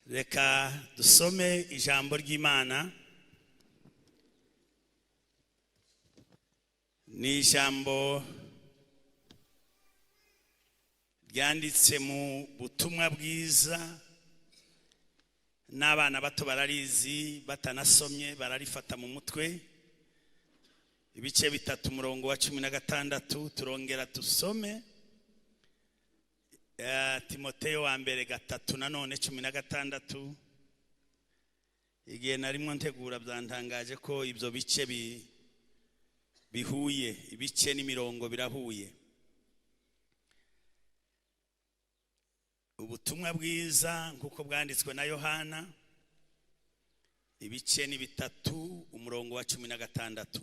Reka dusome ijambo ry'Imana. Ni ijambo ryanditse mu butumwa bwiza, n'abana bato bararizi batanasomye bararifata mu mutwe. Ibice bitatu umurongo wa 16 turongera dusome Timoteyo wa mbere 3 nanone 16. Igihe narimo ntegura byantangaje ko ibyo bice bihuye, ibice n'imirongo birahuye. Ubutumwa bwiza nkuko bwanditswe na Yohana, ibice ni 3 umurongo wa 16.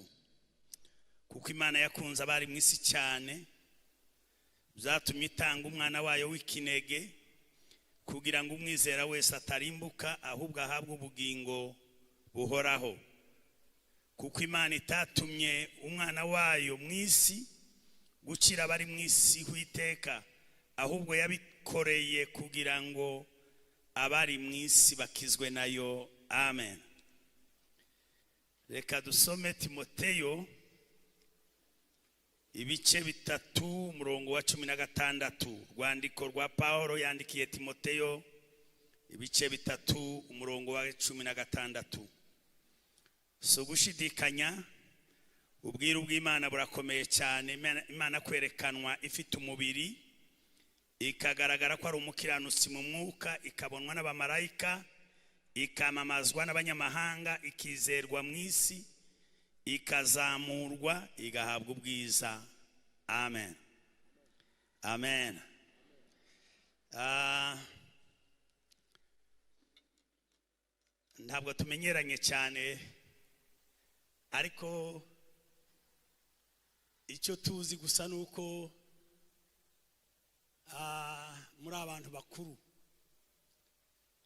Kuko Imana yakunze abari mu isi cyane, byatumye itanga umwana wayo w'ikinege, kugira ngo umwizera wese atarimbuka ahubwo ahabwe ubugingo buhoraho. Kuko Imana itatumye umwana wayo mu isi gucira abari mu isi hwiteka, ahubwo yabikoreye kugira ngo abari mu isi bakizwe nayo. Amen. Reka dusome Timoteyo ibice 3 umurongo wa 16. Rwandiko rwa Paulo yandikiye Timoteyo ibice 3 umurongo wa 16. So gushidikanya ubwiru bw'Imana burakomeye cyane. Imana kwerekanwa ifite umubiri, ikagaragara ko ari umukiranutsi mu mwuka, ikabonwa n'abamarayika, ikamamazwa n'abanyamahanga, ikizerwa mu isi, ikazamurwa, igahabwa ubwiza. Amen. Amen. Ntabwo tumenyeranye cyane, ariko icyo tuzi gusa nuko muri abantu bakuru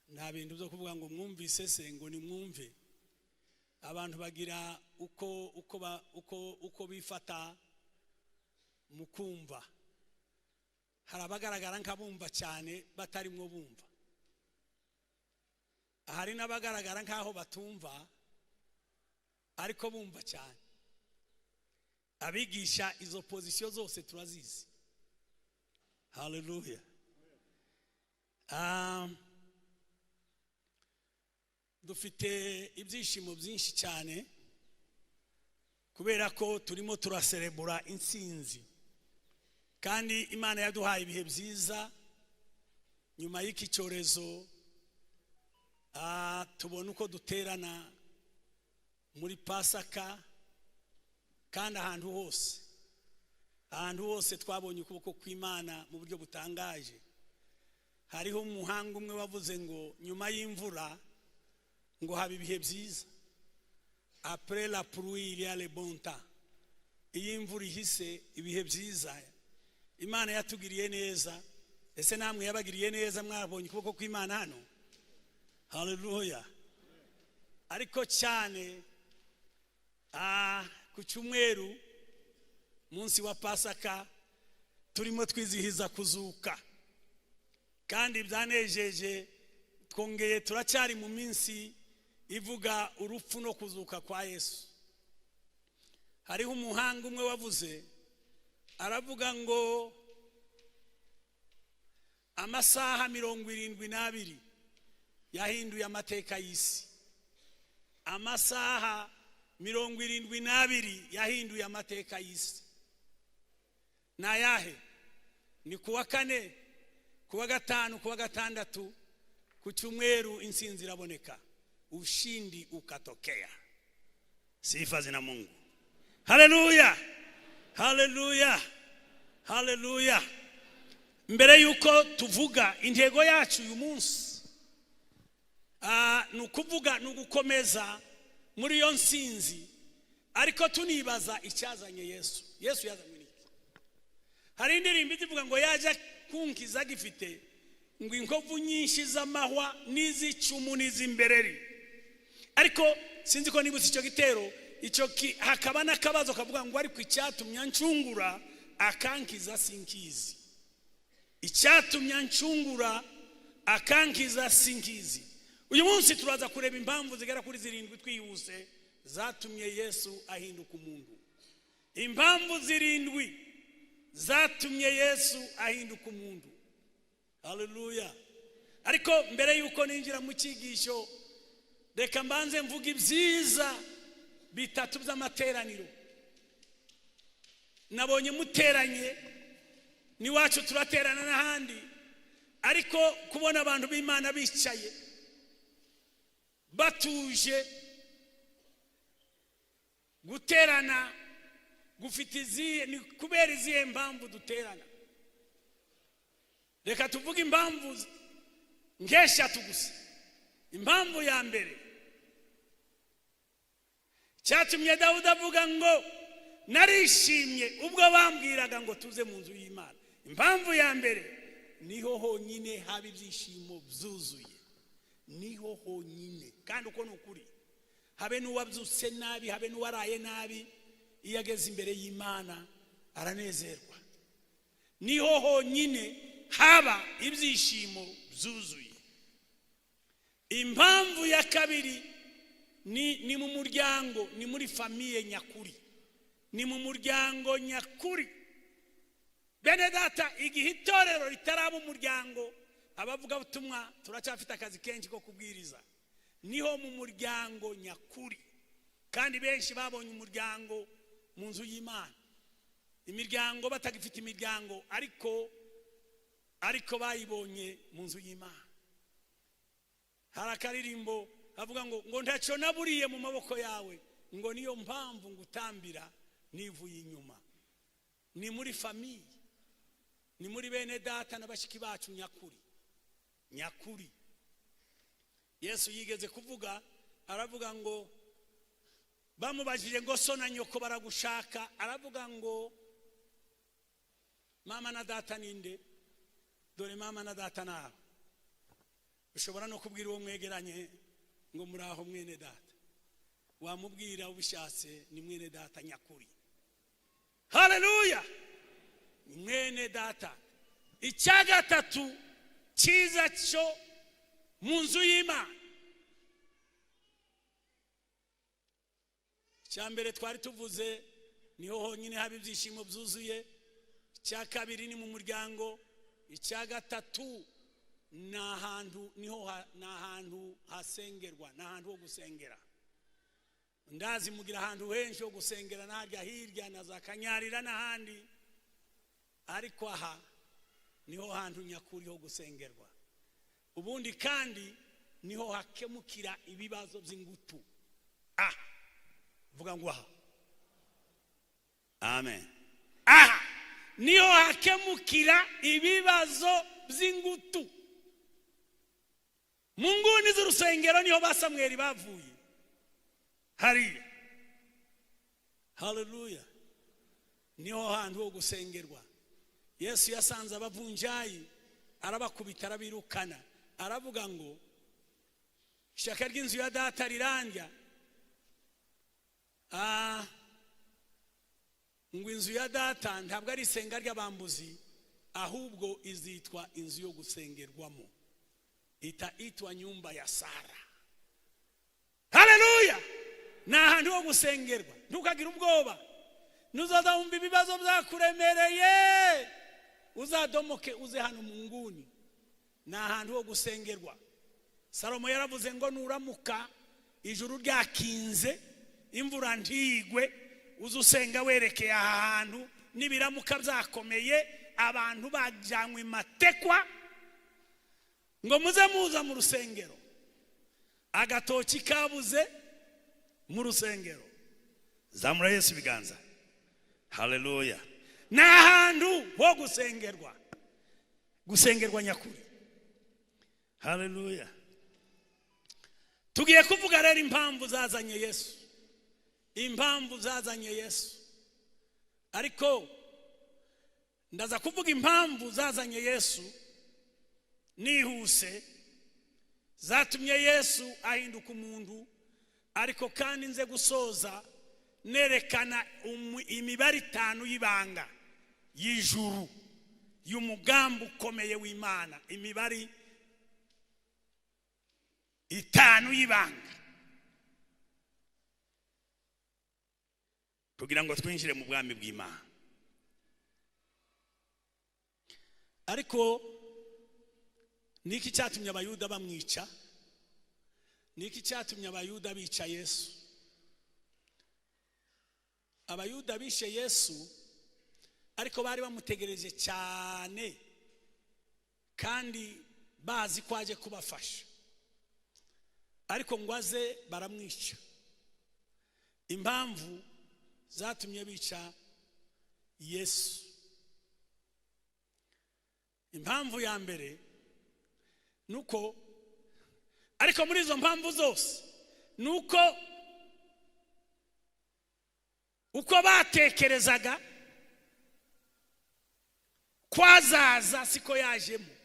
nta bintu byo kuvuga ngo mwumvise se ngo ni mwumve. Abantu bagira uko bifata mu kumva. Hari abagaragara nk'abumva cyane batarimwo bumva, hari n'abagaragara nk'aho batumva ariko bumva cyane. Abigisha izo position zose turazizi. Hallelujah. Dufite ibyishimo byinshi cyane kubera ko turimo turaserebura intsinzi, kandi Imana yaduhaye ibihe byiza nyuma y'iki cyorezo. Tubona uko duterana muri Pasaka, kandi ahantu hose twabonye ukuboko kw'Imana mu buryo butangaje. Hariho umuhanga umwe wavuze ngo nyuma y'imvura ngo haba ibihe byiza. Après la pluie il y a le bon temps. Iyi imvura ihise ibihe byiza. Imana yatugiriye neza. Ese namwe yabagiriye neza? Mwabonye ukuboko kw'Imana hano? Hallelujah. Ariko cyane ku cyumweru munsi wa Pasaka turimo twizihiza kuzuka, kandi byanejeje. Twongeye turacyari mu minsi ivuga urupfu no kuzuka kwa Yesu. Hariho umuhanga umwe wavuze, aravuga ngo amasaha 72 yahinduye amateka y'isi. Amasaha 72 yahinduye amateka y'isi. Nayahe? Ni kuwa 4, kuwa 5, kuwa 6, ku cyumweru intsinzi iraboneka, ushindi ukatokea. Sifa zina Mungu. Haleluya. Haleluya. Haleluya. Mbere yuko tuvuga intego yacu uyu munsi, nukuvuga nugukomeza muri iyo nsinzi, ariko tunibaza icyazanye Yesu. Yesu yazanye iki? Hari indirimbo ivuga ngo yaje kunkiza gifite ngo inkovu nyinshi z'amahwa n'izicumu n'izimbereri. Ariko sinzi ko nibutse icyo gitero, icyo hakaba n'akabazo kavuga ngo ariko icyatumye ncungura akankiza sinkizi. Icyatumye ncungura akankiza sinkizi. uyu munsi turaza kureba impamvu zigera kuri 7 twihuse zatumye Yesu ahinduka umuntu. Impamvu 7 zatumye Yesu ahinduka umuntu. Haleluya. Ariko mbere yuko ninjira mu cyigisho, reka mbanze mvuga ibyiza bitatu by'amateraniro. Nabonye muteranye ni wacu turaterana n'ahandi, ariko kubona abantu b'Imana bicaye batuje guterana gufite ni kubera izihe mpamvu duterana. Reka tuvuge impamvu nk'eshatu gusa. Impamvu ya mbere, cyatumye Dawudi avuga ngo narishimye ubwo bambwiraga ngo tuze mu nzu y'Imana. Impamvu ya mbere, niho honyine haba ibyishimo byuzuye. Niho honyine, kandi uko nukuri, habe n'uwabyutse nabi, habe n'uwaraye nabi, iyo ageze imbere y'Imana aranezerwa. Niho honyine haba ibyishimo byuzuye. Impamvu ya kabiri, ni mu muryango, ni muri famiye nyakuri, ni mu muryango nyakuri. Bene data, igihe itorero ritaraba umuryango, abavuga butumwa turacyafite akazi kenshi ko kubwiriza. Niho mu muryango nyakuri, kandi benshi babonye umuryango mu nzu y'Imana. Imiryango batagifite imiryango, ariko bayibonye mu nzu y'Imana. Hari akaririmbo avuga ngo ntacyo naburiye mu maboko yawe, ngo niyo mpamvu ngutambira nivuye inyuma. Ni muri famiye, ni muri bene data n'abashiki bacu nyakuri. Yesu yigeze kuvuga, aravuga ngo bamubajije ngo so na nyoko baragushaka, aravuga ngo mama na data ninde? Dore mama na data nawe. Ushobora no kubwira uwo mwegeranye ngo muraho mwene data, wamubwira ubishatse ni mwene data nyakuri. Haleluya. Ni mwene data. Icya gatatu cyiza cyo mu nzu y'Imana, icya mbere twari tuvuze niho honyine haba ibyishimo byuzuye. Icya kabiri ni mu muryango. Icya gatatu ni ahantu hasengerwa, ni ahantu ho gusengera. Ndazi mugira ahantu henshi ho gusengera, narya hirya na za Kanyarira n'ahandi, ariko aha niho hantu nyakuri ho gusengerwa. Ubundi kandi niho hakemukira ibibazo by'ingutu. Vuga ngo aha. Amen. Niho hakemukira ibibazo by'ingutu. Mu nguni z'urusengero niho ba Samweli bavuye. Hariya. Haleluya. Niho hantu ho gusengerwa. Yesu yasanze abavunjayi, arabakubita, arabirukana, aravuga ngo ishaka ry'inzu ya data rirandya. Ngo inzu ya data ntabwo ari isenga ry'abambuzi, ahubwo izitwa inzu yo gusengerwamo. Itaitwa nyumba ya Sara. Haleluya. Na ahantu ho gusengerwa. Ntukagira ubwoba. Nuzadumva ibibazo byakuremereye, uzadomoke uze hano mu nguni. Na ahantu ho gusengerwa. Salomo yaravuze ngo nuramuka ijuru ryakinze, imvura ntigwe, uzusenga werekeye ahantu, nibiramuka byakomeye, abantu bajyanywe matekwa, ngo muze muza mu rusengero. Agatoki kabuze mu rusengero. Zamura Yesu biganza. Haleluya. Na ahantu ho gusengerwa. Gusengerwa nyakuri. Haleluya. Tugiye kuvuga rero impamvu zazanye Yesu. Impamvu zazanye Yesu. Ariko ndaza kuvuga impamvu zazanye Yesu nihuse, zatumye Yesu ahinduka umuntu. Ariko kandi nze gusoza nerekana imibare 5 y'ibanga y'ijuru y'umugambi ukomeye w'Imana. Imibare itanu y'ibanga kugira ngo twinjire mu bwami bw'Imana. Ariko niki cyatumye abayuda bamwica? Niki cyatumye abayuda bica Yesu? Abayuda bishe Yesu ariko bari bamutegereje cyane kandi bazi ko aje kubafasha, ariko ngo aze baramwica. Impamvu zatumye bica Yesu, impamvu ya mbere nuko, ariko muri izo mpamvu zose nuko uko batekerezaga kwazaza siko yajemo,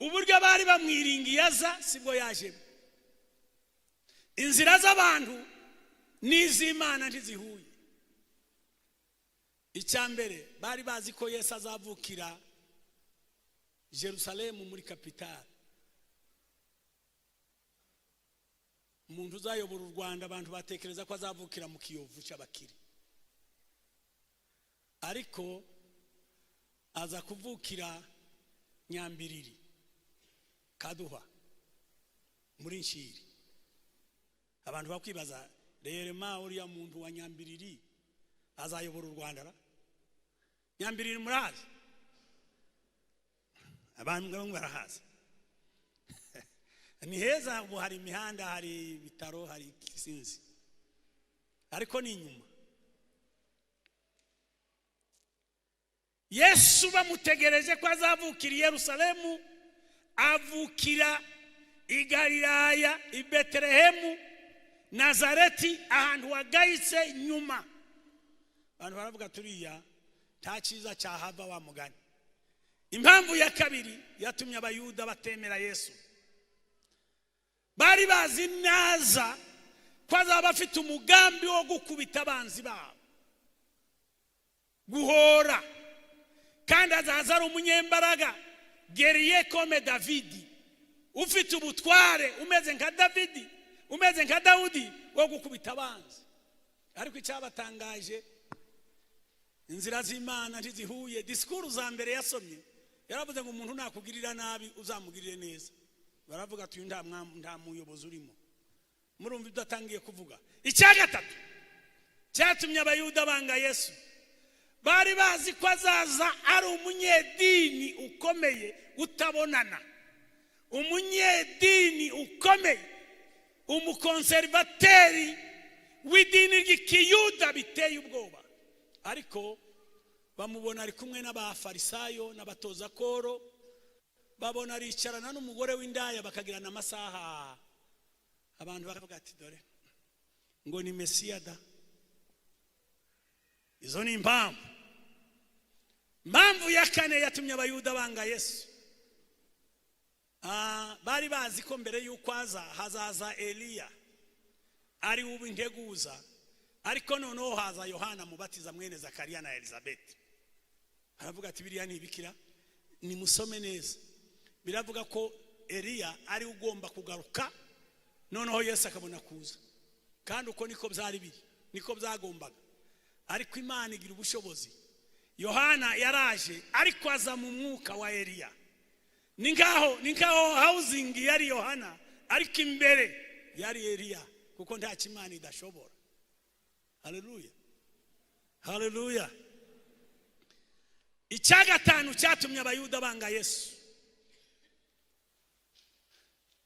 uburyo bari bamwiringiye aza sibwo yajemo. Inzira z'abantu n'iz'Imana ntizihuye. Icyambere bari bazi ko Yesu azavukira Jerusalemu muri kapitale. Umuntu uzayobora u Rwanda abantu batekereza ko azavukira mu Kiyovu cy'abakiri, ariko aza kuvukira Nyambiriri Kaduha muri Nshiri. Abantu bakwibaza rero uriya muntu wa Nyambiriri azayobora u Rwanda? Nyambiriri murazi? Abantu bamwe barahaza. Ni heza, ubu hari imihanda, hari ibitaro, hari Kisinzi, ariko ni inyuma. Yesu bamutegereje ko azavukira i Yerusalemu, avukira i Galilaya, i Betelehemu, Nazareti, ahantu wagayitse nyuma. Abantu baravuga turiya nta cyiza cyahava wa mugani. Impamvu ya kabiri yatumye abayuda batemera Yesu, bari bazi naza ko azaba afite umugambi wo gukubita abanzi babo, guhora, kandi azaza ari umunyembaraga, guerrier comme Davidi, ufite ubutware umeze nka Davidi, umeze nka Dawudi wo gukubita abanzi. Ariko icyabatangaje, inzira z'Imana ntizihuye. Disikuru za mbere yasomye yaravuze ngo umuntu nakugirira nabi uzamugirire neza. Baravuga ati nta muyobozi urimo. Murumva ibyo atangiye kuvuga. Icya gatatu cyatumye abayuda banga Yesu, bari bazi ko azaza ari umunyedini ukomeye utabonana, umunyedini ukomeye, umukonservateri w'idini ry'Ikiyuda biteye ubwoba. Ariko bamubona ari kumwe n'abafarisayo n'abatoza koro, babona aricarana n'umugore w'indaya bakagirana amasaha. Abantu bakavuga ati dore ngo ni Mesiya da. Izo ni impamvu. Impamvu ya kane yatumye abayuda banga Yesu, bari bazi ko mbere y'uko hazaza Eliya ari uw'integuza, ariko noneho haza Yohana mubatiza mwene Zakariya na Elizabeth. Aravuga ati biriya ni ibikira, nimusome neza. Biravuga ko Eliya ari ugomba kugaruka, noneho Yesu akabona kuza. Kandi uko niko byari biri, niko byagombaga. Ariko Imana igira ubushobozi. Yohana yaraje ariko aza mu mwuka wa Eliya. Ninkaho housing yari Yohana, ariko imbere yari Eliya, kuko nta kimana idashobora. Haleluya, haleluya. Icya gatanu cyatumye abayuda banga Yesu,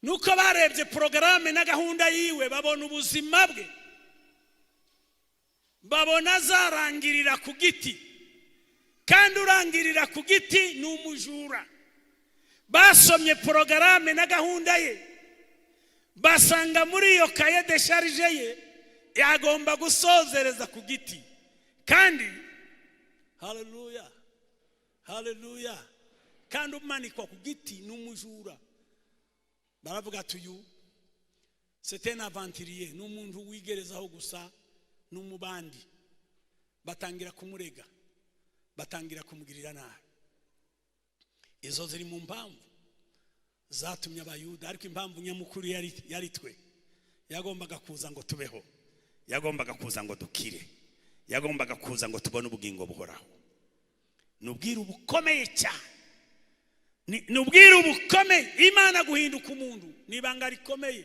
nuko barebye porogaramu na gahunda yiwe, babona ubuzima bwe, babona azarangirira ku giti, kandi urangirira ku giti ni umujura. Basomye porogaramu na gahunda ye, basanga muri iyo kaye de charge ye yagomba gusozereza ku giti. Kandi haleluya, haleluya, kandi umanikwa ku giti ni umujura. Baravuga tuyu c'est un aventurier, n'umuntu wigerezaho gusa n'umubandi. Batangira kumurega, batangira kumugirira nabi. Izo ziri mu mpamvu zatumye abayuda, ariko impamvu nyamukuru yari twe. Yagombaga kuza ngo tubeho, yagombaga kuza ngo dukire, yagombaga kuza ngo tubone ubugingo buhoraho. Nubwira ubukomeye cyane, nubwira ubukomeye. Imana guhinduka umuntu nibanga rikomeye,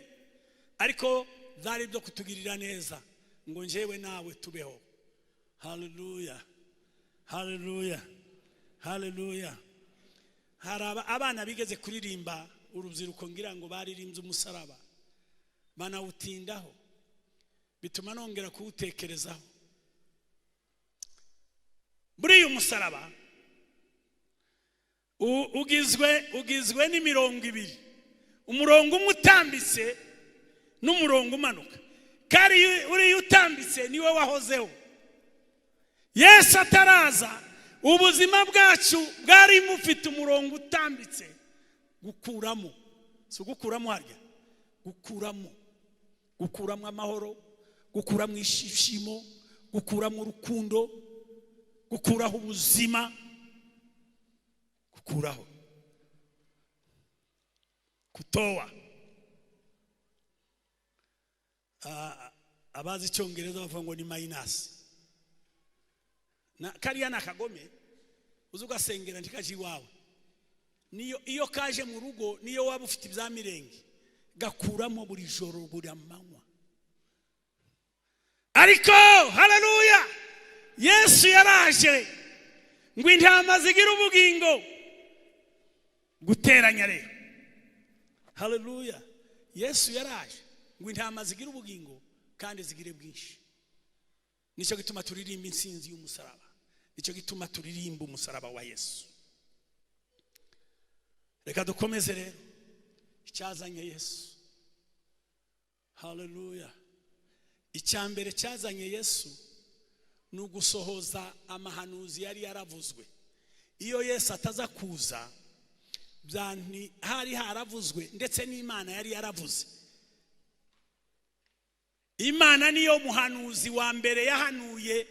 ariko zari byo kutugirira neza ngo njewe nawe tubeho. Haleluya, haleluya, haleluya. Haraba abana bigeze kuririmba urubyiruko, ngira ngo baririmbye umusaraba, banawutindaho, bituma nongera kuwutekerezaho. Buriya umusaraba ugizwe n'imirongo ibiri, umurongo umwe utambitse n'umurongo umanuka. Kari uri utambitse niwe wahozeho. Yesu ataraza, ubuzima bwacu bwari mufite umurongo utambitse. Gukuramo, so gukuramo harya, gukuramo amahoro, gukuramo ishishimo, gukuramo urukundo, gukuraho ubuzima, gukuraho kutowa. Abazi icyongereza bavuga ngo ni minus. Na kariya nakagome uzugasengera ndikaje iwawe, niyo iyo kaje mu rugo, niyo waba ufite ibyamirenge, gakuramo buri joro buri amanywa. Ariko haleluya, Yesu yaraje ngo intama zigira ubugingo guteranya rero. Haleluya, Yesu yaraje ngo intama zigira ubugingo kandi zigire bwinshi. Nicyo gituma turirimba insinzi y'umusaraba, nicyo gituma turirimba umusaraba wa Yesu. Reka dukomeze rero icyazanye Yesu. Haleluya. Icyambere cyazanye Yesu ni ugusohoza amahanuzi yari yaravuzwe. Iyo Yesu ataza kuza, byani hari haravuzwe, ndetse n'Imana yari yaravuze. Imana niyo muhanuzi wa mbere yahanuye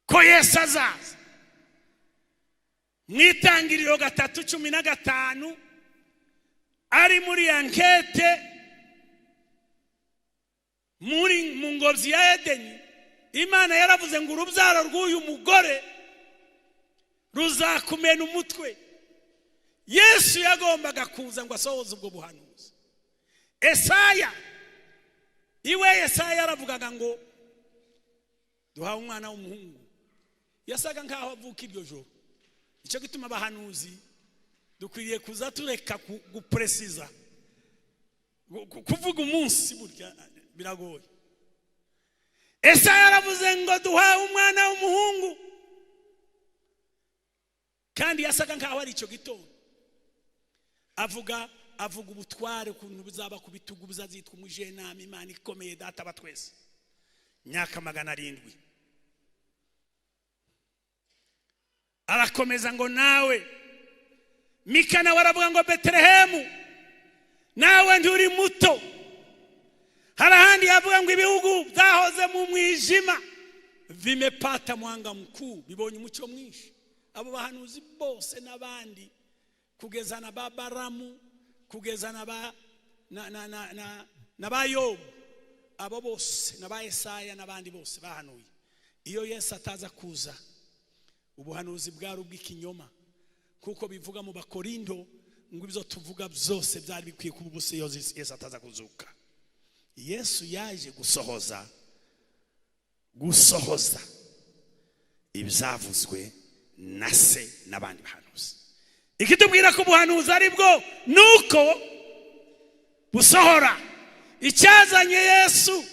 ko Yesu azaza. Mwitangiriro 3:15 ari muri ankete muri mu ngobyi ya Edeni, Imana yaravuze ngo urubyaro rw'uyu mugore ruzakumena umutwe. Yesu yagombaga kuza ngo asohoze ubwo buhanuzi. Yesaya yaravugaga ngo duha umwana w'umuhungu, yasaga nkaho avuka iryo joro. Icyo gituma abahanuzi dukwiriye kuza tureka gupresiza, kuvuga umunsi burya biragoye. Yesaya yaravuze ngo duha umwana w'umuhungu, kandi yasaga nkaho ari icyo gitondo. Avuga ubutware ukuntu bizaba ku bitugu, bizazitwa umujenama, Imana ikomeye, data wa twese. Myaka 700. Arakomeza ngo nawe Mikana waravuga ngo Betelehemu nawe nturi muto. Harahandi yavuga ngo ibihugu byahoze mu mwijima vimepata mwanga mkuu, bibonye umucyo mwinshi. Abo bahanuzi bose n'abandi kugeza na Babaramu, kugeza na ba Yobu, abo bose na ba Yesaya n'abandi bose bahanuye. Iyo Yesu ataza kuza, ubuhanuzi bwari ubw'ikinyoma, kuko bivuga mu Bakorindo ngo ibyo tuvuga byose byari bikwiye kuba ubusa iyo Yesu ataza kuzuka. Yesu yaje gusohoza ibyavuzwe na se n'abandi bahanuzi. Ikitubwira ko ubuhanuzi ari bwo nuko busohora. Icyazanye Yesu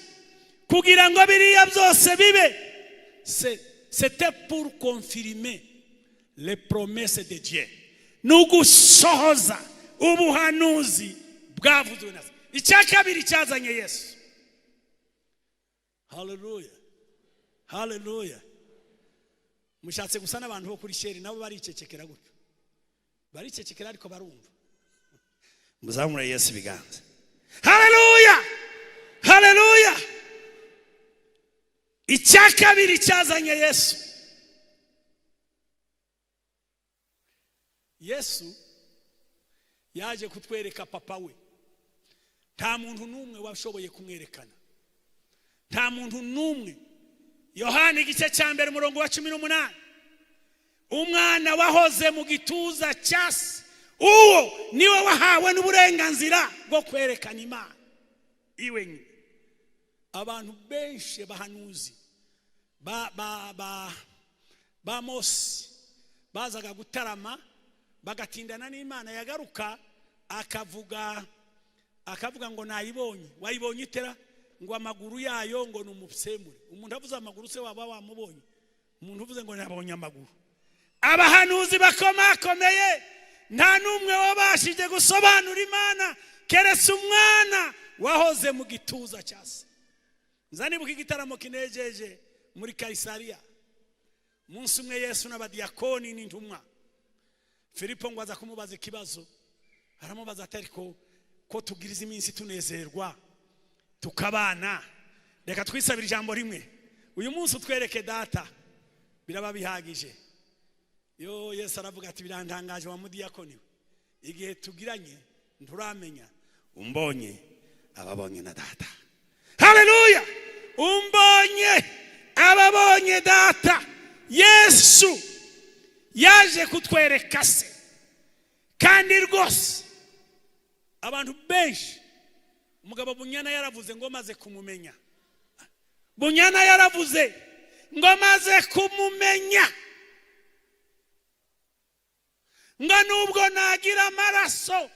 kugira ngo biriya byose bibe, c'était pour confirmer les promesses de Dieu. Nugusohoza ubuhanuzi bwavuzwe na se. Icyakabiri cyazanye Yesu. Haleluya, haleluya. Mushatse gusa n'abantu bo kuri sheri nabo baricecekera gutyo, baricecekera ariko barumva. Muzamure Yesu biganza. Haleluya, haleluya. Icyakabiri cyazanye Yesu. Yesu yaje kutwereka papa we. Nta muntu numwe washoboye kumwerekana, nta muntu numwe. Yohana igice cya mbere umurongo wa 18, umwana wahoze mu gituza cya se, uwo niwe wahawe n'uburenganzira bwo kwerekana Imana iwe nyine. Abantu benshi bahanuzi ba Mose bazaga gutarama bagatindana n'Imana, yagaruka akavuga ngo nayibonye. Wayibonye itera? Ngo amaguru yayo ngo numupsemure. Umuntu avuze amaguru se waba wamubonye? Umuntu uvuze ngo nabonye amaguru. Abahanuzi bakomakomeye nta numwe wabashije gusobanura Imana keretse umwana wahoze mu gituza cya se. Nzanibuka igitaramo kinejeje muri Kaisariya. Umunsi umwe Yesu n'abadiyakoni n'intumwa, Filipo ngo aza kumubaza ikibazo. Aramubaza ati ariko ko tugiriza iminsi tunezerwa tukabana, reka twisabira ijambo rimwe, uyu munsi utwereke data, biraba bihagije. Yesu aravuga ati birantangaje wa mudiyakoni, igihe tugiranye nturamenya, umbonye ababonye na data. Haleluya! Umbonye ababonye data. Yesu yaje kutwereka se, kandi rwose abantu benshi, umugabo Bunyana yaravuze ngo maze kumumenya. Bunyana yaravuze ngo maze kumumenya, ngo nubwo nagira amaraso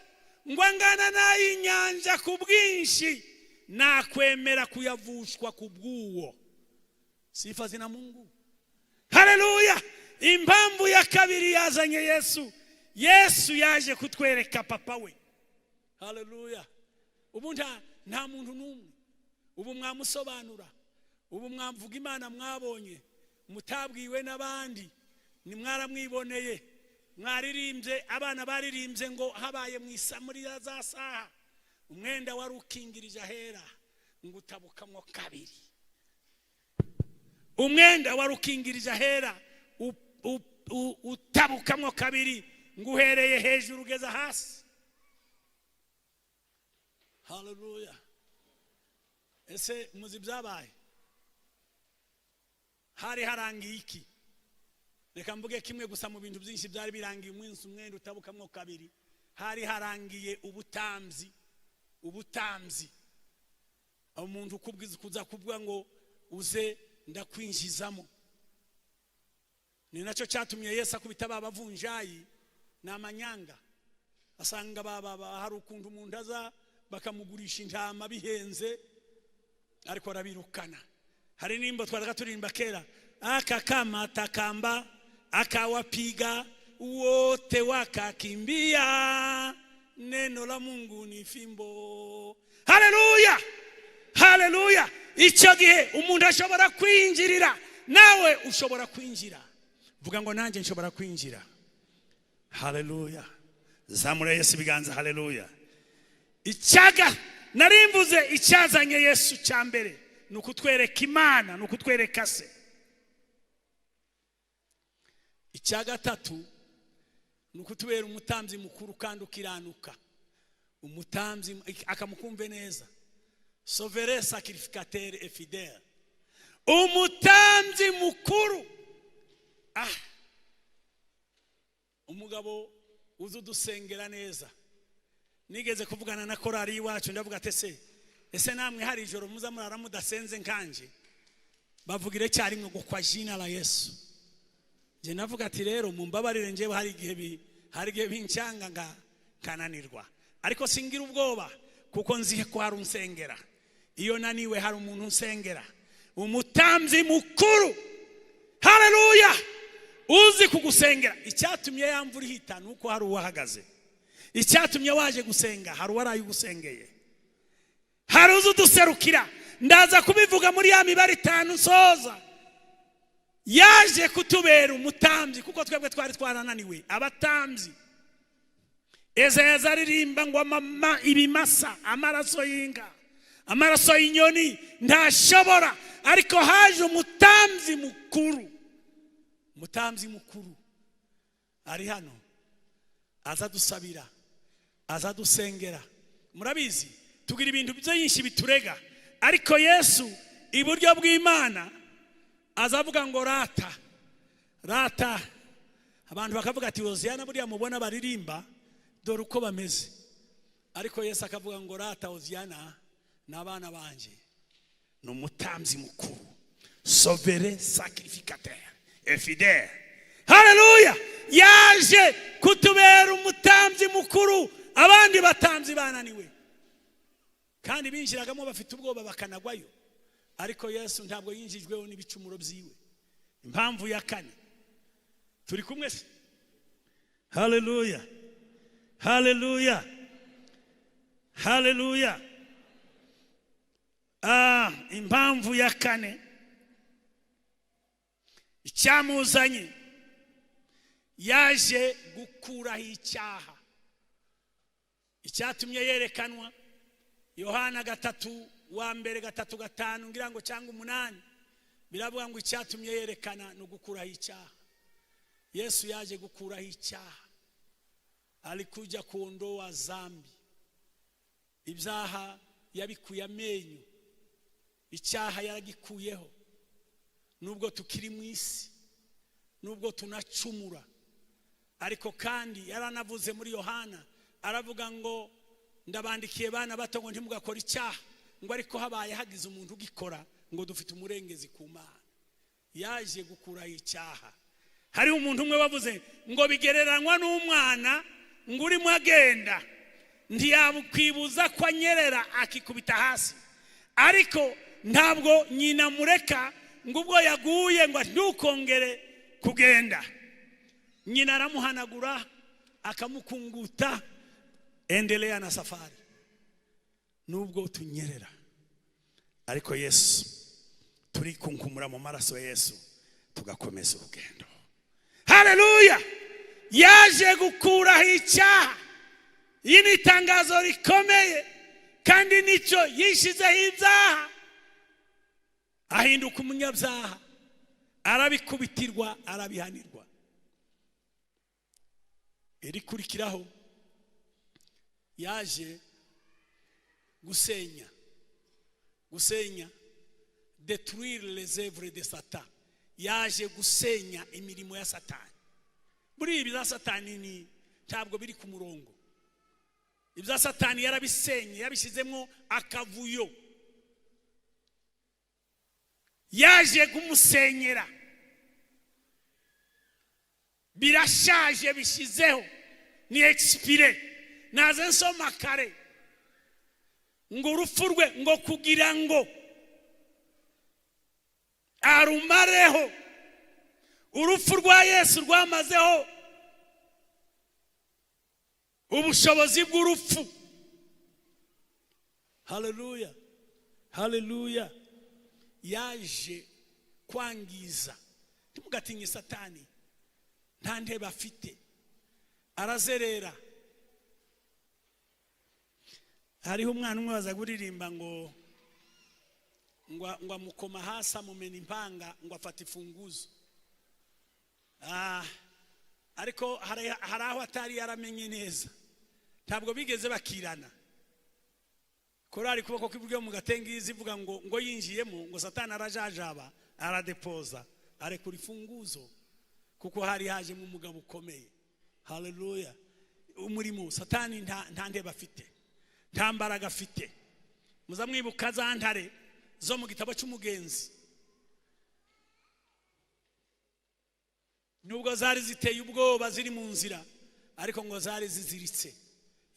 ngo angana n'ay'inyanja ku bwinshi, nakwemera kuyavushwa ku bw'uwo. Sifa zina Mungu. Haleluya! Impamvu ya kabiri yazanye Yesu, Yesu yaje kutwereka papa we. Haleluya! Ubu nta muntu numwe ubu mwamusobanura, ubu mwamvuga Imana mwabonye, mutabwiwe n'abandi, ni mwaramwiboneye, mwaririmbye, abana baririmbye ngo habaye mu isamurira za saha, umwenda wari ukingirije ahera ngo utabukamwo kabiri. Umwenda wari ukingirije ahera utabukamwo kabiri, ngo uhereye hejuru ugeza hasi. Haleluya! Ese muzi byabaye? Hari harangiye iki? Reka mvuge kimwe gusa mu bintu byinshi byari birangiye umunsi umwenda utabukamwo kabiri. Hari harangiye ubutamzi. Umuntu kubwiza kuza kuvuga ngo uze ndakwinjizamo. Ni nacyo cyatumye Yesu akubita babavunjayi n'amanyanga. Asanga hari ukuntu umuntu aza bakamugurisha intama bihenze, ariko arabirukana. Hari nimbo twaraga turimba kera, akakama takamba akawapiga wote wakakimbia, neno la Mungu ni fimbo. Haleluya! Haleluya! Icyo gihe umuntu ashobora kwinjirira, nawe ushobora kwinjira. Vuga ngo nanjye nshobora kwinjira. Haleluya! Zamura Yesu biganza. Haleluya! Icyaga narimvuze icyazanye Yesu cyambere nukutwereka Imana, nukutwereka se. Icyaga tatu nukutubera umutamzi mukuru kandi ukiranuka. Umutamzi akamukumve neza. Sauveur, sacrificateur et fidèle. Umutamzi mukuru. Umugabo uzudusengera neza. Nigeze kuvugana na korari iwacu, ndavuga ati ese namwe hari ijoro muza murara mudasenze nkanje? Bavugire cyarimwe ngo kwa jina la Yesu. Je navuga ati rero mumbabarire, njewe hari igihe bincanga kananirwa, ariko singira ubwoba kuko nzihe ko hari unsengera. Iyo naniwe hari umuntu unsengera. Umutamzi mukuru. Haleluya! Uzi kugusengera. Icyatumye yamvura ihita nuko hari uwahagaze. Icyatumye waje gusenga hari uwaraye ugusengeye. Hari uzuduserukira. Ndaza kubivuga muri ya mibare 5 soza. Yaje kutubera umutamzi kuko twebwe twari twarananiwe abatamzi. Ezeza aririmba ngo mama ibimasa, amaraso y'inka, amaraso y'inyoni ntashobora, ariko haje umutamzi mukuru. Umutamzi mukuru ari hano, aza dusabira, azadusengera. Murabizi tugira ibintu byinshi biturega, ariko Yesu iburyo bw'Imana azavuga ngo rata rata. Abantu bakavuga ati Hoziyana buriya mubona baririmba dore uko bameze, ariko Yesu akavuga ngo rata Hoziyana n'abana banje, n'umutambyi mukuru, sauveur, sacrificateur et fidèle. Haleluya! Yaje kutubera umutambyi mukuru, abandi batambyi bananiwe kandi binjiragamo bafite ubwoba bakanagwayo, ariko Yesu ntabwo yinjijweho n'ibicumuro byiwe. Impamvu ya kane, turi kumwe se? Haleluya, haleluya, haleluya. Impamvu ya kane, icyamuzanye yaje gukuraho icyaha. Icyatumye yerekanwa Yohana 3:1-3:5 ngira ngo cyangwa 8, biravuga ngo icyatumye yerekana no gukuraho icyaha. Yesu yaje gukuraho icyaha, alikuja kuondoa dhambi. Ibyaha yabikuye amenyo, icyaha yaragikuyeho. Nubwo tukiri mu isi, nubwo tunacumura, ariko kandi yaranavuze muri Yohana, aravuga ngo ndabandikiye bana bato ngo ntimugakora icyaha, ngo ariko habaye hagize umuntu ugikora ngo dufite umurengezi ku Mana. Yaje gukuraho icyaha. Hari umuntu umwe wavuze ngo bigereranywa n'umwana ngo urimo agenda, ntiyabukwibuza ko anyerera akikubita hasi, ariko ntabwo nyina mureka ngo ubwo yaguye ngo ntukongere kugenda. Nyina aramuhanagura akamukunguta, endelea na safari. Nubwo tunyerera, ariko Yesu turi kunkumura mu maraso ya Yesu tugakomeza urugendo. Haleluya! Yaje gukuraho icyaha. Iyi ni itangazo rikomeye, kandi nicyo yishizeho ibyaha. Ahinduka umunyabyaha, arabikubitirwa, arabihanirwa. Irikurikiraho yaje gusenya, détruire les œuvres de Satan. Yaje gusenya imirimo ya Satani. Buri ibya Satani ni ntabwo biri ku murongo. Ibya Satani yarabisenye, yabishizemo akavuyo. Yaje kumusenyera, birashaje bishizeho, ni expire. Naze nsoma kare ngo urupfu rwe ngo kugira ngo arumareho. Urupfu rwa Yesu rwamazeho ubushobozi bw'urupfu. Haleluya, haleluya. Yaje kwangiza. Ntimugatinye Satani, nta ntebe afite, arazerera. Hariho umwana umwe waza kuririmba ngo amukoma hasi amumena impanga ngo afata ifunguzo. Ariko hari aho atari yaramenye neza, ntabwo bigeze bakirana. Korari kuboko kw'iburyo mu gatengizi ivuga ngo yinjiyemo ngo Satani arajajaba, aradepoza, arekura ifunguzo, kuko hari haje mu mugabo ukomeye. Haleluya. Umurimo Satani nta ndeba afite, nta mbaraga afite. Muzamwibuka za ntare zo mu gitabo cy'umugenzi, nubwo zari ziteye ubwoba ziri mu nzira, ariko ngo zari ziziritse.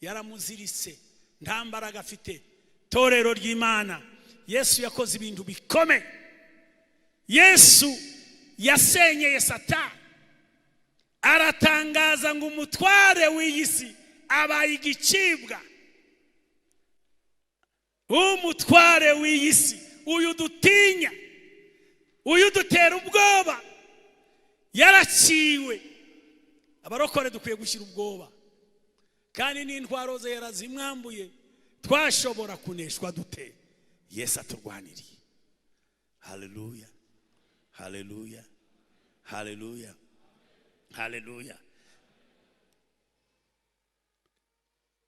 Yaramuziritse, nta mbaraga afite. Torero ry'Imana, Yesu yakoze ibintu bikomeye. Yesu yasenyeye Satani, aratangaza ngo umutware w'iyisi abaye igicibwa. Umutware w'iyisi, uyu dutinya, uyu dutera ubwoba, yaraciwe. Abarokore dukwiye gushyira ubwoba, kandi n'intwaro ze yarazimwambuye. Twashobora kuneshwa dute? Yesu aturwaniriye. Haleluya, haleluya, haleluya, haleluya.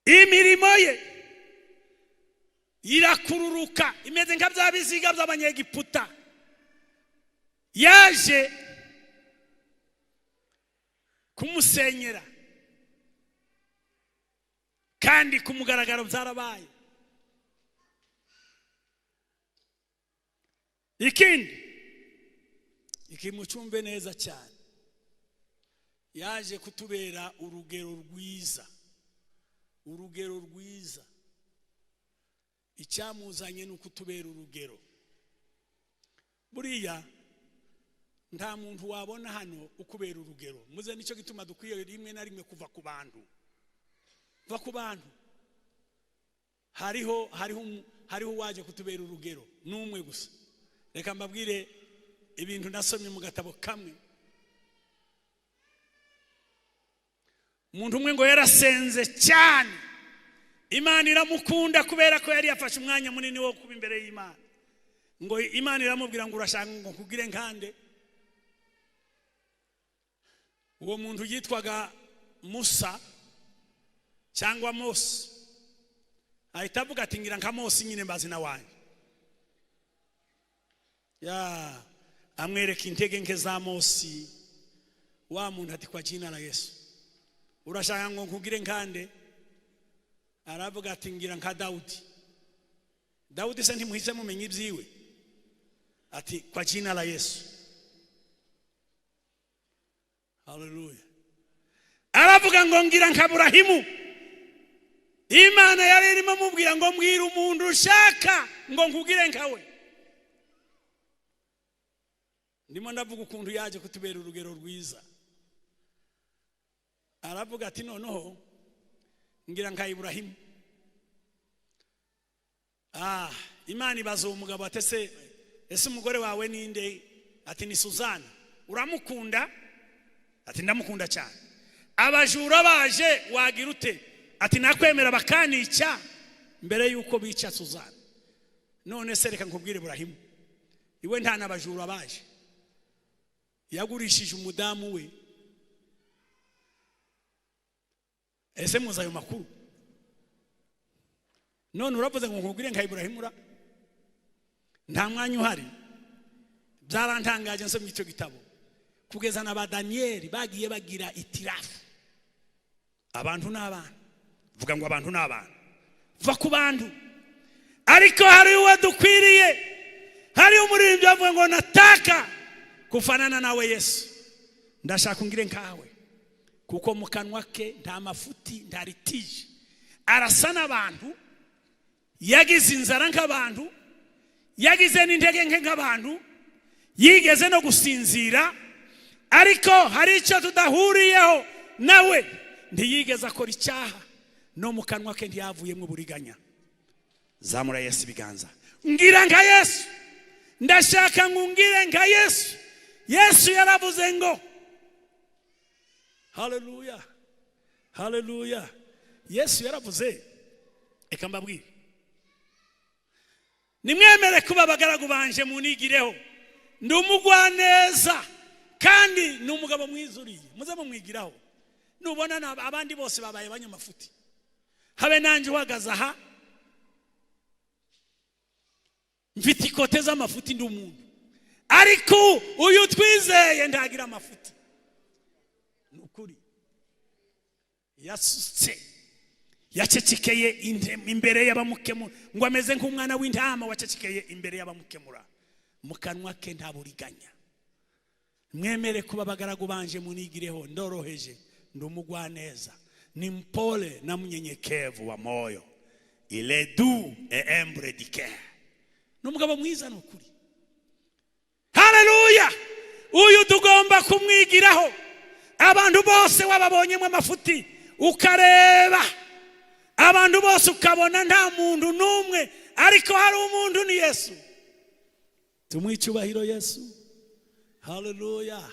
imirimo ye irakururuka imeze nka bya biziga by'abanyegiputa. Yaje kumusenyera kandi kumugaragaro byarabaye. Ikindi ikimucumbe neza cyane, yaje kutubera urugero rwiza. Urugero rwiza, icyamuzanye ni ukutubera urugero. Buriya nta muntu wabona hano ukubera urugero. Muze nicyo gituma dukwiye rimwe na rimwe kuva ku bantu. Va ku bantu. Hariho waje kutubera urugero n'umwe gusa. Reka mbabwire ibintu nasomye mu gatabo kamwe. Umuntu umwe ngo yarasenze cyane, Imana iramukunda kubera ko yari yafashe umwanya munini wo kuba imbere y'Imana. Ngo Imana iramubwira ngo urashaka ngo kugire nkande. Uwo muntu yitwaga Musa cyangwa Mose. Ahita avuga ati ngira nka Mose nyine mbazina wanjye. Amwereka intege nke za Mose. Wa muntu ati kwa jina la Yesu urashaka ngo nkugire nkande. Aravuga ati ngira nka Daudi. Daudi se ntimuhise mumenye ibyiwe. Ati kwa jina la Yesu. Haleluya. Aravuga ngo ngira nka Ibrahimu. Imana yari irimo mubwira ngo mbwira umuntu ushaka ngo nkugire nkawe. Ndimo ndavuga ukuntu yaje kutubera urugero rwiza. Aravuga ati noneho ngira nka Ibrahimu. Imana ibaza umugabo ati ese umugore wawe ninde? Ati ni Suzana. Uramukunda? Ati ndamukunda cyane. Abajura baje wagira ute? Ati nakwemera bakanica mbere yuko bica Suzana. None se reka nkubwire Ibrahimu, iwe nta nabajura baje. Yagurishije umudamu we. Ese muza ayo makuru? None uravuze ngo nkubwire nka Ibrahimu ra? Nta mwanya uhari. Byarantangaje nsomye icyo gitabo. Kugeza na ba Daniel bagiye bagira itirafu. Abantu n'abana. Vuga ngo abantu n'abana. Va ku bantu. Ariko hari uwo dukwiriye. Hari umuririmbyi avuga ngo nataka kufanana nawe Yesu. Ndashaka ngire nkawe. Kuko mu kanwa ke nta mafuti nta litije. Arasa n'abantu. Yagize inzara nk'abantu. Yagize n'intege nke nk'abantu. Yigeze no gusinzira. Ariko hari icyo tudahuriyeho nawe. Ntiyigeze akora icyaha. No mu kanwa ke ntiyavuyemo uburiganya. Zamura Yesu ibiganza. Ngira nka Yesu. Ndashaka ngungire nka Yesu. Yesu yaravuze ngo haleluya. Haleluya. Yesu yaravuze, eka mbabwire, nimwemere kuba abagaragu banje munigireho. Ndi umugwaneza kandi ni umugabo mwizuriye. Muze mumwigiraho. Nubona abandi bose babaye banyamafuti. Habe nanje uhagaze aha mfite ikote z'amafuti ndi umuntu. Ariko uyu twizeye ndagira amafuti. Nukuri. Yasutse. Yacecekeye imbere y'abamukemura. Ngo ameze nk'umwana w'intama wacecekeye imbere y'abamukemura. Mu kanwa ke nta buriganya. Mwemere kuba abagaragu banje munigireho. Ndoroheje. Ndi umugwaneza. Ni mpole na mnyenyekevu wa moyo. Il est doux et humble de cœur. N'umugabo mwiza n'ukuri. Haleluya. Uyu tugomba kumwigiraho. Abantu bose wababonyemo amafuti ukareba. Abantu bose ukabona nta muntu numwe, ariko hari umuntu ni Yesu. Tumwicubahiro Yesu. Haleluya.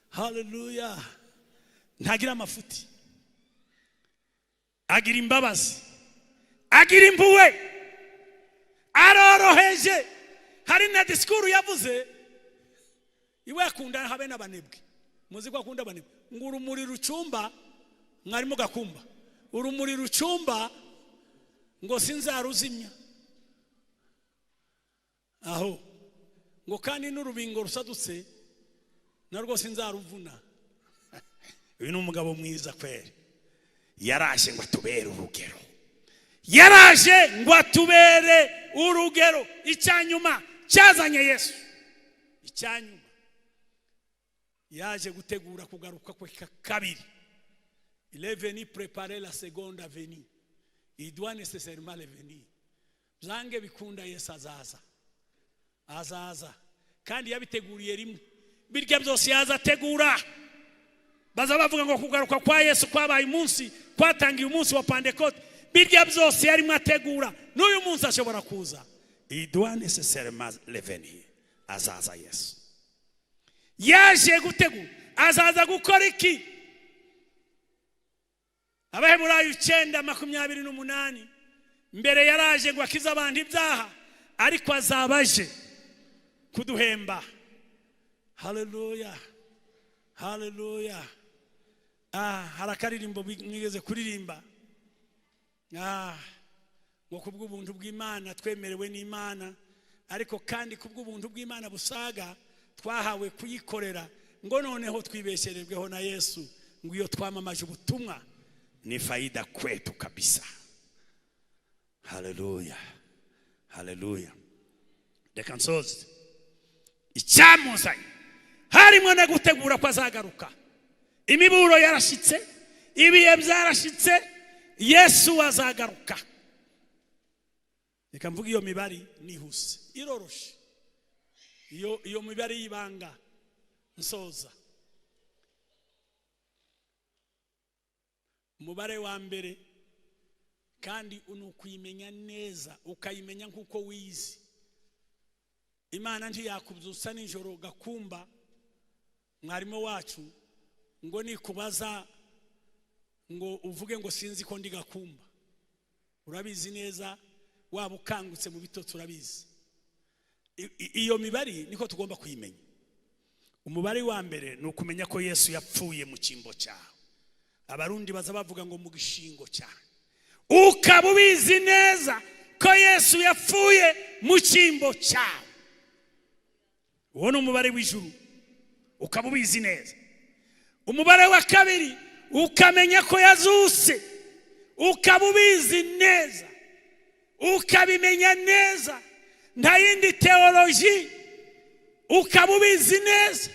Haleluya. Ntagira amafuti. Agira imbabazi. Agira impuhwe. Aroroheje. Hari na disikuru yavuze, iwe akunda habe n'abanebwe. Muzi ko akunda abanebwe. Ngo urumuri rucumba mwarimo gakumba. urumuri rucumba ngo sinzaruzimya aho ngo kandi n'urubingo rusadutse narwo sinzaruvuna. Uyu ni umugabo mwiza kweri. Yaraje ngo atubere urugero. Yaraje ngo atubere urugero. Icyanyuma cyazanye Yesu. Icyanyuma yaje gutegura kugaruka kwe kabiri. Il est venu préparer la seconde venue. Il doit nécessairement venir. Zange bikunda Yesu azaza kandi yabiteguriye rimwe. Birya byose yazategura. Baza bavuga ngo kugaruka kwa Yesu kwabaye umunsi kwatangiye umunsi wa Pentecote. Birya byose yari mwategura n'uyu munsi ashobora kuza. Il doit nécessairement venir. Azaza Yesu. Yaje gutegura. Azaza gukora iki? Abaheburayo 9:28 mbere yaraje ngo akiza abantu ibyaha ariko azabaje kuduhemba. Hallelujah. Hallelujah. Harakaririmbo mwigeze kuririmba. Ngo kubw'ubuntu bw'Imana twemerewe n'Imana ariko kandi kubw'ubuntu bw'Imana busaga twahawe kuyikorera ngo noneho twibeshererweho na Yesu ngo iyo twamamaje ubutumwa ni faida kwetu kabisa. Hallelujah. Hallelujah. Reka nsoze. Icyamuzanye harimo no gutegura kwa azagaruka. Imiburo yarashitse, ibiye byarashitse, Yesu azagaruka. Reka mvuga iyo mibari nihuse iroroshe. Iyo mibari y'ibanga nsoza. Umubare wa mbere kandi unukuyimenya neza ukayimenya nkuko wizi. Imana ntiyakubyusa nijoro gakumba mwarimo wacu ngo nikubaza ngo uvuge ngo sinzi ko ndi gakumba. Urabizi neza waba ukangutse mu bitotsi urabizi. Iyo mibari niko tugomba kuyimenya. Umubare wa mbere nukumenya ko Yesu yapfuye mu cyimbo cyawe. Abarundi baza bavuga ngo mu gishingo cyane. Ukabubizi neza ko Yesu yapfuye mu cyimbo cyawe. Uwo ni umubare w'ijuru. Ukabubizi neza. Umubare wa kabiri ukamenya ko yazuse. Ukabubizi neza. Ukabimenya neza. Nta yindi teoloji. Ukabubizi neza.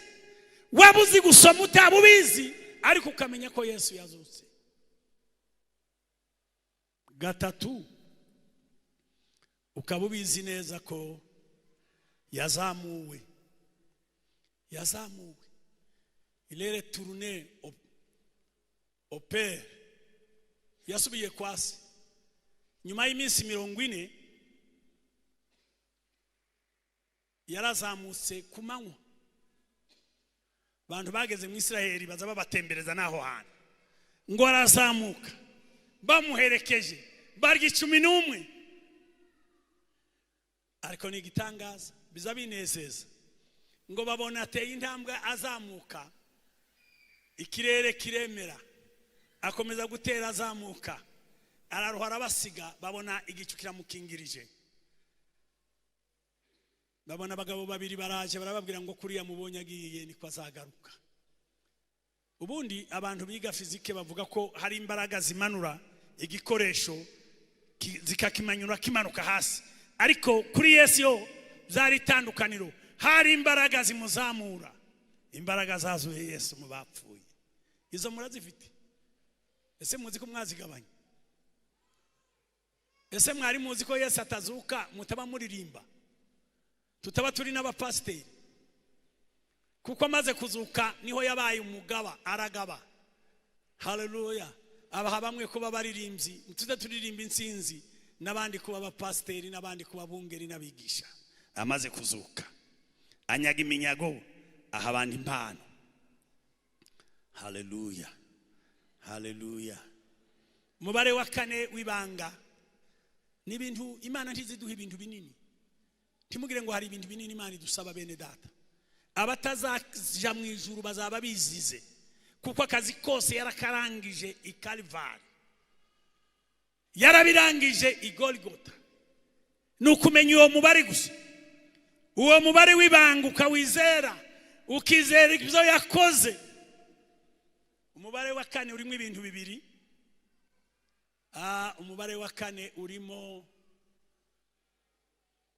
Wabuzi gusoma utabubizi ariko ukamenya ko Yesu yazutse. Gatatu ukabubizi neza ko yazamuwe. Il est retourné au Père. Yasubiye kwasi. Nyuma y'iminsi 40 yarazamutse kumanywa. Bantu bageze mu Israeli baza babatembereza naho hano. Ngo arazamuka. Bamuherekeje. Barya 11. Ariko ni gitangaza. Biza binezeza. Ngo babona ateye intambwe azamuka. Ikirere kiremera. Akomeza gutera azamuka. Araruhara basiga babona igicu kiramukingirije. Babona abagabo babiri baraje barababwira ngo kuriya mubonye agiye niko azagaruka. Ubundi abantu biga fizike bavuga ko hari imbaraga zimanura igikoresho zikakimanyura kimanuka hasi. Ariko kuri Yesu yo zari tandukaniro. Hari imbaraga zimuzamura. Imbaraga zazuye Yesu mu bapfuye. Izo murazifite. Ese muzi ko mwazigabanya? Ese mwari muzi ko Yesu atazuka mutaba muririmba? Tutaba turi n'abapasiteri. Kuko amaze kuzuka niho yabaye umugaba aragaba. Hallelujah. Abaha bamwe kuba baririmbyi, tuze turirimba insinzi, nabandi kuba abapasiteri, nabandi kuba bungeri nabigisha. Amaze kuzuka anyaga iminyago aha abandi impano. Hallelujah. Hallelujah. Mubare wa kane wibanga n'ibintu Imana ntiziduha ibintu binini. Timugire ngo hari ibintu binini Imana idusaba bene data. Abatazaja mu ijuru bazaba bizize kuko akazi kose yarakarangije i Calvary. yarabirangije igorigota. Ni ukumenya uwo mubare gusa, uwo mubare w'ibanga ukawizera, ukizera ibyo yakoze. Umubare wa kane urimo ibintu bibiri. Umubare wa kane urimo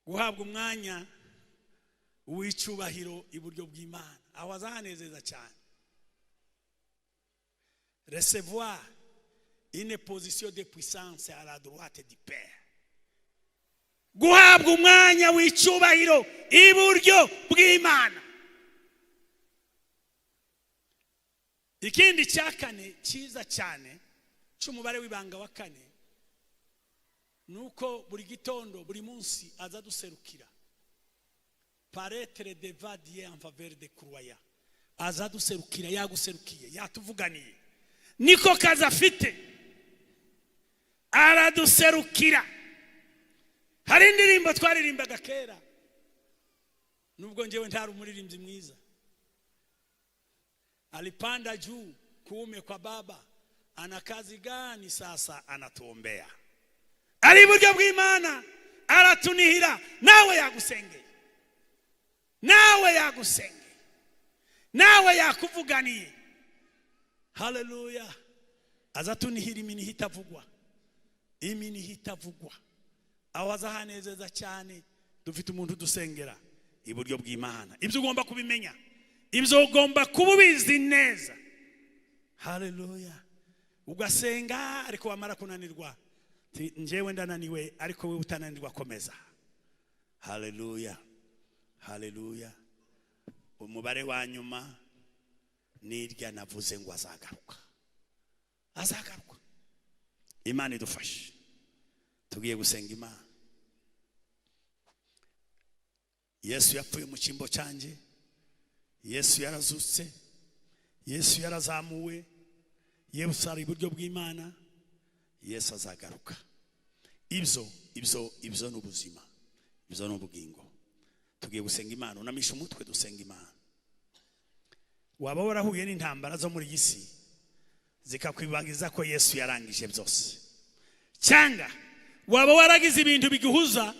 guhabwa umwanya w'icyubahiro iburyo bw'Imana, aho azahanezeza cyane. Recevoir une position de puissance à la droite du Père. Guhabwa umwanya w'icyubahiro iburyo bw'Imana. Ikindi cya kane cyiza cyane cy'umubare w'ibanga wa kane nuko buri gitondo buri munsi aza duserukira. Paraître devant Dieu en faveur de croyants. Aza duserukira, yaguserukiye, yatuvuganiye. Niko kazi afite, araduserukira. Hari indirimbo twaririmbaga kera, nubwo njyewe ntari umuririmbyi mwiza. Alipanda juu kuume kwa Baba, ana kazi gani sasa anatuombea? Ari iburyo bw'Imana, aratunihira. Nawe yagusengeye, nawe yagusengeye, nawe yakuvuganiye. Haleluya. Azatunihira iminihi itavugwa, iminihi itavugwa. Aho azahanezeza cyane. Dufite umuntu dusengera iburyo bw'Imana. Ibyo ugomba kubimenya, ibyo ugomba kububizi neza. Haleluya. Ugasenga ariko wamara kunanirwa, njyewe ndananiwe, ariko wewe utananirwa, komeza. Haleluya, haleluya. Umubare wa nyuma nirya navuze ngo azagaruka, azagaruka. Imana idufashe, tugiye gusenga Imana. Yesu yapfuye mu cyimbo cyanjye, Yesu yarazutse, Yesu yarazamuwe, Yesu ari iburyo bw'Imana, Yesu azagaruka. Ibyo n'ubuzima, ibyo n'ubugingo. Tugiye gusenga Imana. Unamisha umutwe dusenga Imana. Waba warahuye n'intambara zo muri isi zikakwibagiza ko Yesu yarangije byose, cyangwa waba waragize ibintu biguhuza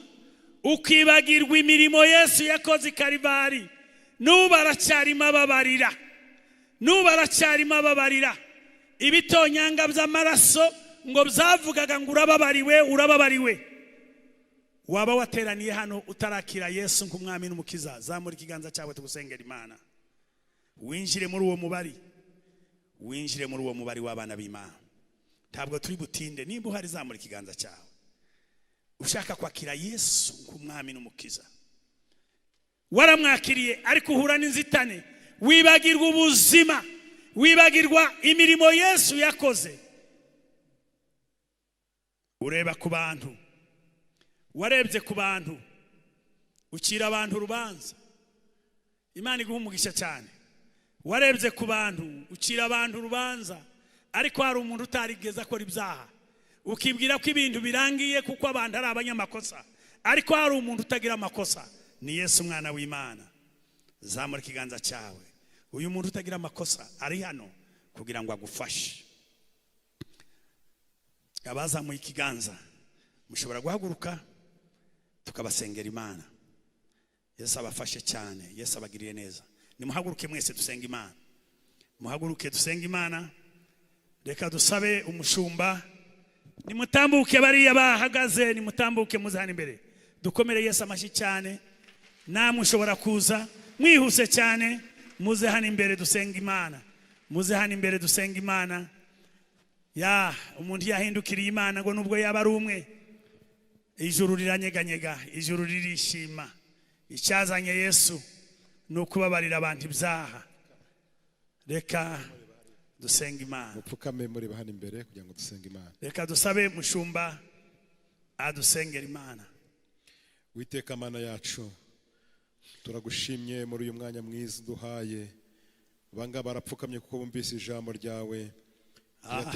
ukibagirwa imirimo Yesu yakoze Kalivari, n'ubaracyarimo ababarira, n'ubaracyarimo ababarira. Ibitonyanga by'amaraso ngo byavugaga ngo urababariwe, urababariwe. Waba wateraniye hano utarakira Yesu nk'umwami n'umukiza, zamura ikiganza cyawe tugusengera Imana. Winjire muri uwo mubari, winjire muri uwo mubari w'abana b'Imana. Ntabwo turi butinde. Nimba uhari, zamura ikiganza cyawe ushaka kwakira Yesu nk'umwami n'umukiza. Waramwakiriye ariko uhura n'inzitane, wibagirwa ubuzima, wibagirwa imirimo Yesu yakoze. Ureba ku bantu, warebye ku bantu, ukira abantu urubanza. Imana iguha umugisha cyane. Warebye ku bantu, ukira abantu urubanza, ariko hari umuntu utarigeze akora ibyaha. Ukibwira ko ibintu birangiye kuko abantu ari abanyamakosa, ariko hari umuntu utagira amakosa, ni Yesu umwana w'Imana. Zamura ikiganza cyawe. Uyu muntu utagira amakosa ari hano kugira ngo agufashe. Abazamuye ikiganza mushobora guhaguruka tukabasengera Imana. Yesu abafashe cyane, Yesu abagiriye neza. Nimuhaguruke mwese dusenga Imana. Muhaguruke dusenga Imana. Reka dusabe umushumba. Nimutambuke bariya bahagaze, nimutambuke muze hano imbere. Dukomere Yesu amashyi cyane. Namwe ushobora kuza mwihuse cyane, muze hano imbere dusenga Imana. Muze hano imbere dusenga Imana. Ya umuntu yahindukiriye Imana ngo nubwo yaba ari umwe, ijuru riranyeganyega, ijuru ririshima. Icyazanye Yesu no kubabarira abantu ibyaha. Reka dusenga Imana. Mupfukame muri bahana imbere kugira ngo dusenge Imana. Reka dusabe mushumba adusengera Imana. Witeka Mana yacu, turagushimye muri uyu mwanya mwiza duhaye. Banga barapfukamye kuko bumvise ijambo ryawe.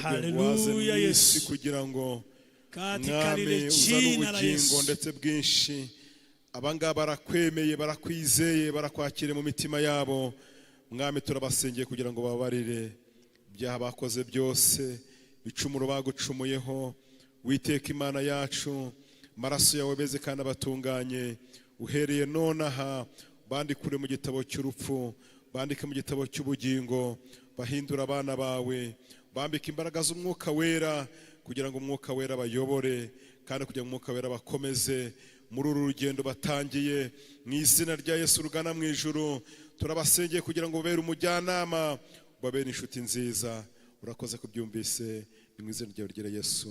Haleluya Yesu, kugira ngo katikarire china Yesu ndetse bwinshi. Abanga barakwemeye, barakwizeye, barakwakire mu mitima yabo. Mwami turabasengeye kugira ngo babarire ibyaha bakoze byose, bicumuro bagucumuyeho. witeka imana yacu, maraso yawe beze kandi abatunganye, uhereye nonaha bandikure mu gitabo cy'urupfu, bandike mu gitabo cy'ubugingo, bahindura abana bawe, bambike imbaraga z'umwuka wera, kugira ngo umwuka wera bayobore, kandi kugira ngo umwuka wera bakomeze muri uru rugendo batangiye. Mu izina rya Yesu rugana mu ijuru, turabasengeye kugira ngo babere umujyanama, babere inshuti nziza. Urakoze kubyumvise, mu izina rya Yesu.